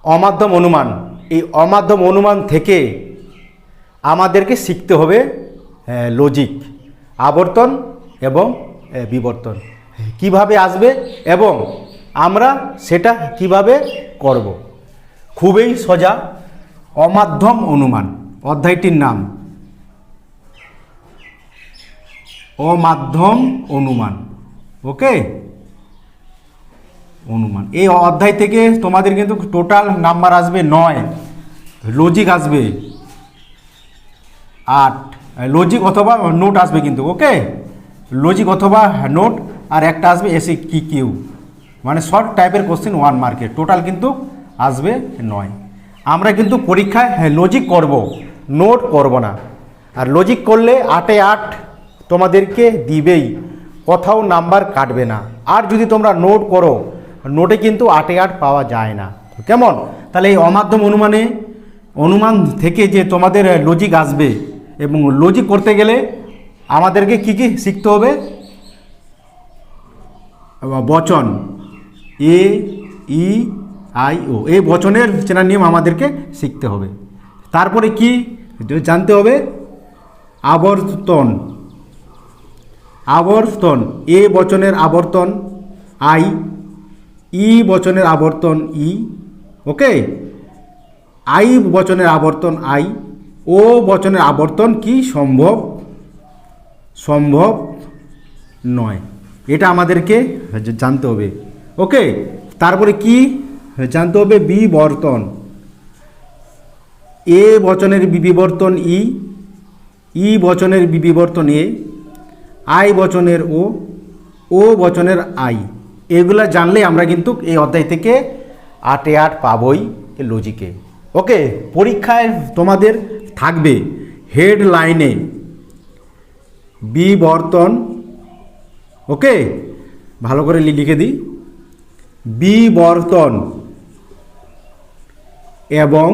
অমাধ্যম অনুমান। এই অমাধ্যম অনুমান থেকে আমাদেরকে শিখতে হবে লজিক, আবর্তন এবং বিবর্তন কিভাবে আসবে এবং আমরা সেটা কিভাবে করব। খুবই সোজা। অমাধ্যম অনুমান, অধ্যায়টির নাম অমাধ্যম অনুমান। ওকে, অনুমান। এই অধ্যায় থেকে তোমাদের কিন্তু টোটাল নাম্বার আসবে 9, লজিক আসবে 8, লজিক অথবা নোট আসবে কিন্তু। ওকে, লজিক অথবা নোট, আর একটা আসবে এসি কি কিউ, মানে শর্ট টাইপের কোশ্চেন 1 মার্কের। টোটাল কিন্তু আসবে 9। আমরা কিন্তু পরীক্ষায় লজিক করব, নোট করব না। আর লজিক করলে 8-এ 8 তোমাদেরকে দিবেই, কোথাও নাম্বার কাটবে না। আর যদি তোমরা নোট করো, নোটে কিন্তু 8-এ 8 পাওয়া যায় না। কেমন? তাহলে এই অমাধ্যম অনুমান থেকে যে তোমাদের লজিক আসবে, এবং লজিক করতে গেলে আমাদেরকে কি কি শিখতে হবে? বচন, এ ই আই ও, এই বচনের চেনার নিয়ম আমাদেরকে শিখতে হবে। তারপরে কি জানতে হবে? আবর্তন, এ বচনের আবর্তন আই, ই বচনের আবর্তন ই, ওকে, আই বচনের আবর্তন আই, ও বচনের আবর্তন কি সম্ভব নয়। এটা আমাদেরকে জানতে হবে। ওকে, তারপরে কি জানতে হবে? বিবর্তন, এ বচনের বিবর্তন ই বচনের বিবর্তন এ, আই বচনের ও বচনের আই। এগুলা জানলে আমরা কিন্তু এই অধ্যায় থেকে 8-এ 8 পাবই লজিকে। ওকে, পরীক্ষায় তোমাদের থাকবে হেডলাইনে বিবর্তন। ওকে, ভালো করে লিখে দিই, বিবর্তন এবং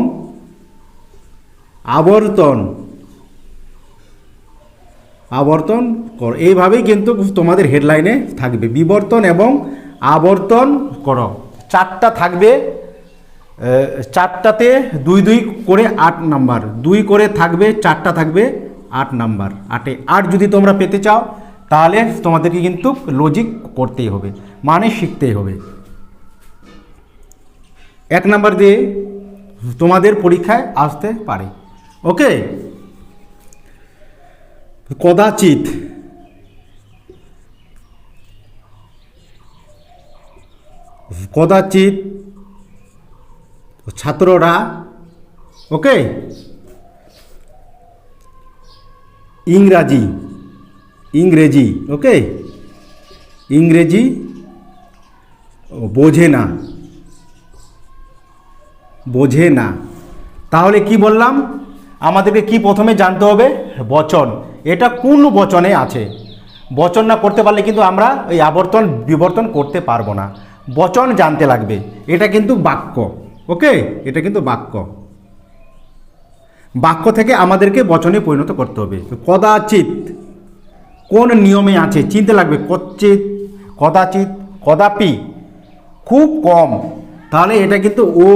আবর্তন কর। এইভাবেই কিন্তু তোমাদের হেডলাইনে থাকবে, বিবর্তন এবং আবর্তন করো। 4টা থাকবে, 4টাতে 2 করে 8 নাম্বার, 2 করে থাকবে, 4টা থাকবে 8 নাম্বার। 8-এ 8 যদি তোমরা পেতে চাও, তাহলে তোমাদেরকে কিন্তু লজিক করতেই হবে, মানে শিখতেই হবে। 1 নাম্বার দিয়ে তোমাদের পরীক্ষায় আসতে পারে। ওকে, কদাচিৎ, ছাত্ররা, ওকে, ইংরেজি, ওকে, ইংরেজি বোঝে না। তাহলে কি বললাম? আমাদেরকে কি প্রথমে জানতে হবে? বচন। এটা কোন বচনে আছে? বচন না করতে পারলে কিন্তু আমরা এই আবর্তন বিবর্তন করতে পারবো না। বচন জানতে লাগবে। এটা কিন্তু বাক্য। ওকে, এটা কিন্তু বাক্য থেকে আমাদেরকে বচনে পরিণত করতে হবে। কদাচিৎ কোন নিয়মে আছে? চিনতে লাগবে। কচ্চিৎ, কদাচিৎ, কদাপি, খুব কম। তাহলে এটা কিন্তু ও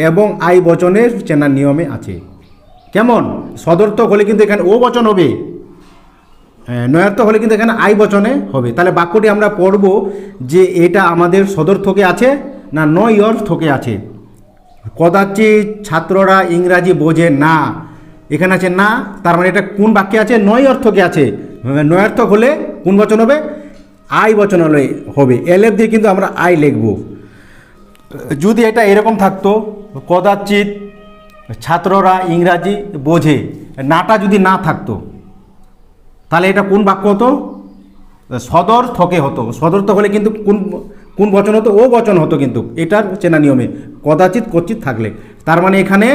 এবং আই বচনের চেনার নিয়মে আছে। কেমন? সদর্থক হলে কিন্তু এখানে ও বচন হবে, নয়ার্থক হলে কিন্তু এখানে আই বচনে হবে। তাহলে বাক্যটি আমরা পড়ব যে এটা আমাদের সদর্থকে আছে না নয়ার্থকে আছে। কদাচিৎ ছাত্ররা ইংরাজি বোঝে না, এখানে আছে না, তার মানে এটা কোন বাক্যে আছে? নয়ার্থকে আছে। নয়ার্থক হলে কোন বচন হবে? আই বচন হবে। এলএফ দিয়ে কিন্তু আমরা আই লিখব। যদি এটা এরকম থাকতো, কদাচিৎ ছাত্ররা ইংরাজি বোঝে, নাটা যদি না থাকতো, তাহলে এটা কোন বাক্য হতো? সদর্থকে হতো। সদর্থক হলে কিন্তু কোন বচন হতো? ও বচন হতো কিন্তু এটার চেনা নিয়মে, কদাচিৎ কচ্চিৎ থাকলে। তার মানে এখানে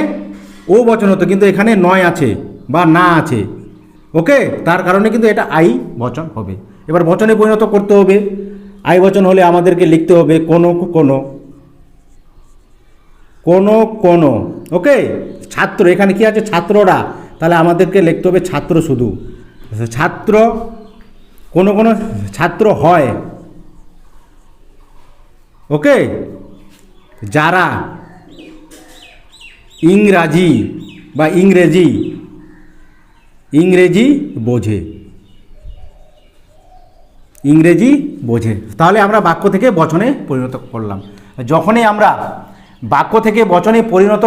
ও বচন হতো, কিন্তু এখানে নয় আছে বা না আছে। ওকে, তার কারণে কিন্তু এটা আই বচন হবে। এবার বচনে পরিণত করতে হবে। আই বচন হলে আমাদেরকে লিখতে হবে কোনো। ওকে, ছাত্র, এখানে কি আছে? ছাত্ররা, তাহলে আমাদেরকে লিখতে হবে ছাত্র শুধু। ছাত্র, কোনো ছাত্র হয়। ওকে, যারা, ইংরাজি বা ইংরেজি, ইংরেজি বোঝে, ইংরেজি বোঝে। তাহলে আমরা বাক্য থেকে বচনে পরিণত করলাম। যখনই আমরা বাক্য থেকে বচনে পরিণত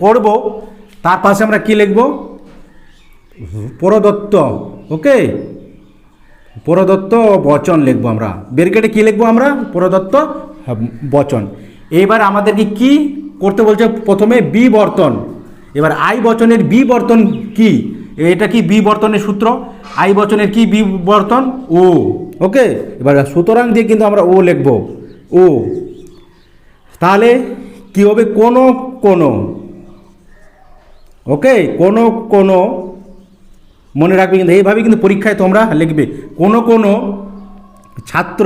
করব, তার পাশে আমরা কি লিখব? প্রদত্ত। ওকে, প্রদত্ত বচন লিখবো আমরা। ব্র্যাকেটে কি লিখবো আমরা? প্রদত্ত বচন। এবার আমাদেরকে কি করতে বলছে? প্রথমে বিবর্তন। এবার আই বচনের বিবর্তন কি? এটা কি বিবর্তনের সূত্র? আই বচনের কি বিবর্তন? ও। ওকে, এবার সুতরাং দিয়ে কিন্তু আমরা ও লিখবো, ও। তাহলে কি হবে? কোনো কোনো। ওকে, কোনো কোনো, মনে রাখবে কিন্তু এইভাবে কিন্তু পরীক্ষায় তোমরা লিখবে। কোনো কোনো ছাত্র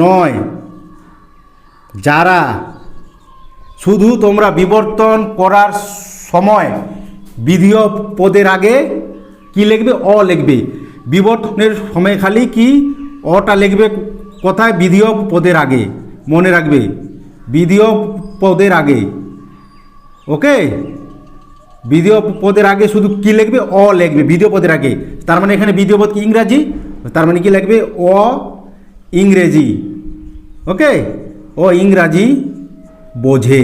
নয় যারা, শুধু তোমরা বিবর্তন করার সময় বিধেয় পদের আগে কি লিখবে? অ লিখবে। বিবর্তনের সময় খালি কি অটা লিখবে কোথায়? বিধেয় পদের আগে। মনে রাখবে, বিধেয় পদের আগে। ওকে, বিধেয় পদের আগে শুধু কি লিখবে? অ লিখবে বিধেয় পদের আগে। তার মানে এখানে বিধেয় পদ কি? ইংরাজি। তার মানে কি লিখবে? অ ইংরেজি। ওকে, ও ইংরাজি বোঝে।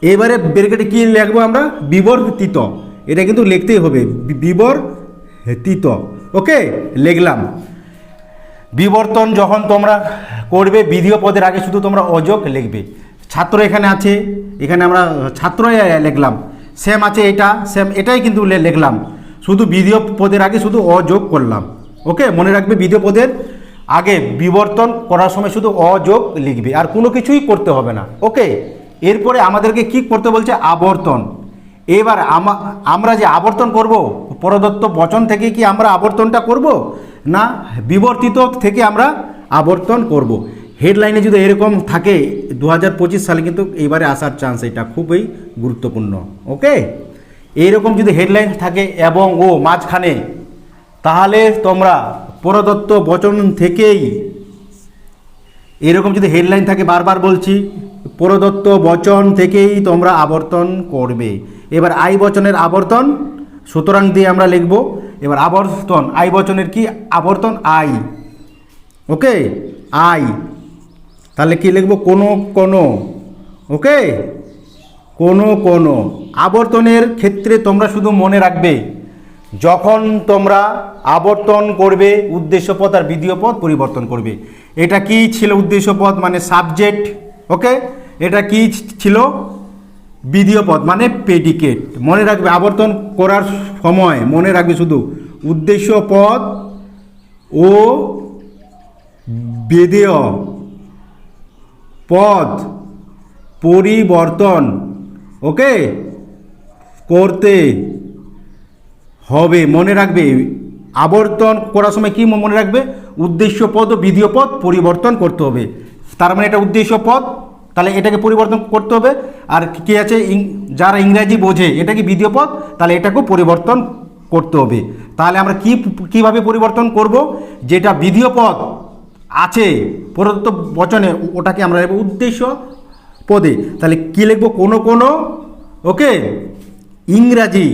এবারে ব্র্যাকেটে কি লিখবো আমরা? বিবর্তিত। এটা কিন্তু লিখতেই হবে, বিবর্তিত। ওকে, লিখলাম। বিবর্তন যখন তোমরা করবে, বিধেয় পদের আগে শুধু তোমরা অযোগ লিখবে। ছাত্র এখানে আছে, এখানে আমরা ছাত্র লিখলাম। সেম আছে, এটা সেম, এটাই কিন্তু লিখলাম। শুধু বিধেয় পদের আগে শুধু অযোগ করলাম। ওকে, মনে রাখবে বিধেয় পদের আগে বিবর্তন করার সময় শুধু অযোগ লিখবে, আর কোনো কিছুই করতে হবে না। ওকে, এরপরে আমাদেরকে কি করতে বলছে? আবর্তন। এবার আমরা যে আবর্তন করব, প্রদত্ত বচন থেকে কি আমরা আবর্তনটা করব? না, বিবর্তিত থেকে আমরা আবর্তন করব। হেডলাইনে যদি এরকম থাকে, 2025 সালে কিন্তু এইবারে আসার চান্স, এটা খুবই গুরুত্বপূর্ণ। ওকে, এইরকম যদি হেডলাইন থাকে এবং ও মাঝখানে, তাহলে তোমরা প্রদত্ত বচন থেকেই, এরকম যদি হেডলাইন থাকে, বারবার বলছি, প্রদত্ত বচন থেকেই তোমরা আবর্তন করবে। এবার আই বচনের আবর্তন, সুতরাং দিয়ে আমরা লিখব। এবার আবর্তন, আই বচনের কি? আবর্তন আই। Okay, I. তাহলে কি লিখব? কোনো কোনো। ওকে, কোনো কোনো। আবর্তনের ক্ষেত্রে তোমরা শুধু মনে রাখবে, যখন তোমরা আবর্তন করবে, উদ্দেশ্যপদ আর বিধেয় পদ পরিবর্তন করবে। এটা কি ছিল? উদ্দেশ্যপদ মানে সাবজেক্ট। ওকে, এটা কি ছিল? বিধেয় পদ মানে প্রেডিকেট। মনে রাখবে আবর্তন করার সময়, মনে রাখবে শুধু উদ্দেশ্য পদ ও বিধেয় পদ পরিবর্তন, ওকে, করতে হবে। মনে রাখবে আবর্তন করার সময় কি মনে রাখবে? উদ্দেশ্য পদ ও বিধেয় পদ পরিবর্তন করতে হবে। তার মানে এটা উদ্দেশ্য পদ, তাহলে এটাকে পরিবর্তন করতে হবে। আর কি আছে? যারা ইংরাজি বোঝে, এটা কি বিধেয় পদ, তাহলে এটাকেও পরিবর্তন করতে হবে। তাহলে আমরা কিভাবে পরিবর্তন করব? যেটা বিধেয় পদ আছে প্রদত্ত বচনে, ওটাকে আমরা নেব উদ্দেশ্য পদে। তাহলে কি লিখব? কোনো কোনো। ওকে, ইংরাজি,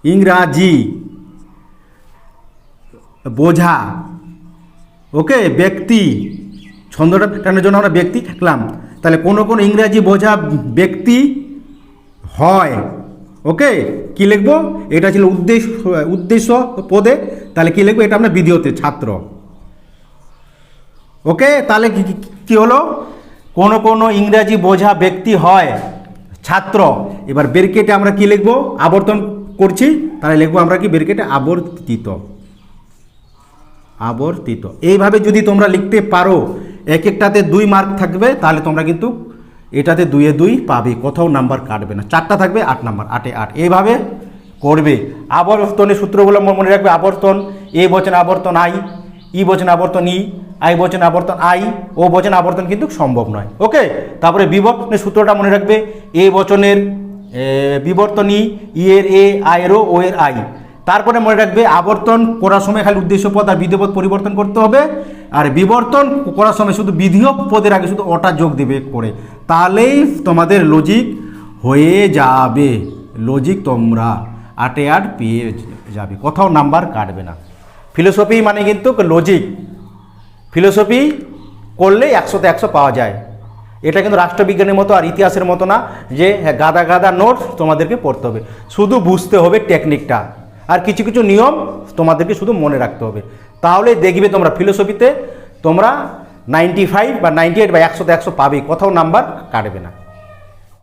ইংরাজি বোঝা। ওকে, ব্যক্তি, ছন্দটা টানার জন্য আমরা ব্যক্তি লিখলাম। তাহলে কোনো কোনো ইংরাজি বোঝা ব্যক্তি হয়। ওকে, কি লিখব? এটা ছিল উদ্দেশ্য পদে, তাহলে কি লিখবো? এটা আমরা বিধেয়তে ছাত্র। ওকে, তাহলে কি হলো? কোনো কোনো ইংরাজি বোঝা ব্যক্তি হয় ছাত্র। এবার ব্র্যাকেটে আমরা কি লিখবো? আবর্তন করছি, তাহলে লিখবো আমরা কি? ব্র্যাকেটে আবর্তিত। আবর্তিত। এইভাবে যদি তোমরা লিখতে পারো, এক একটাতে 2 মার্ক থাকবে, তাহলে তোমরা কিন্তু এটাতে 2-এ 2 পাবে, কোথাও নাম্বার কাটবে না। 4টা থাকবে, 8 নাম্বার, 8-এ 8। এইভাবে করবে। আবর্তনের সূত্রগুলো মনে রাখবে। আবর্তন, এ বচন আবর্তন আই, ই বচন আবর্তন ই, আই বচন আবর্তন আই, ও বচন আবর্তন কিন্তু সম্ভব নয়। ওকে, তারপরে বিবর্তনের সূত্রটা মনে রাখবে। এ বচনের বিবর্তন ই, এর এ, আই এর ও, এর আই। তারপরে মনে রাখবে আবর্তন করার সময় খালি উদ্দেশ্য পদ আর বিধেয় পদ পরিবর্তন করতে হবে, আর বিবর্তন করার সময় শুধু বিধেয় পদের আগে শুধু ওটা যোগ দিবে করে, তাহলেই তোমাদের লজিক হয়ে যাবে। লজিক তোমরা 8 এ 8 পেয়ে যাবে, কোথাও নাম্বার কাটবে না। ফিলোসফি মানে কিন্তু লজিক, ফিলোসফি করলে 100তে 100 পাওয়া যায়। এটা কিন্তু রাষ্ট্রবিজ্ঞানের মতো আর ইতিহাসের মতো না যে হ্যাঁ গাদা গাদা নোট তোমাদেরকে পড়তে হবে, শুধু বুঝতে হবে টেকনিকটা, আর কিছু কিছু নিয়ম তোমাদেরকে শুধু মনে রাখতে হবে। তাহলে দেখবে তোমরা ফিলোসফিতে তোমরা 95 বা 98 বা 100তে 100 পাবে, কোথাও নাম্বার কাটবে না।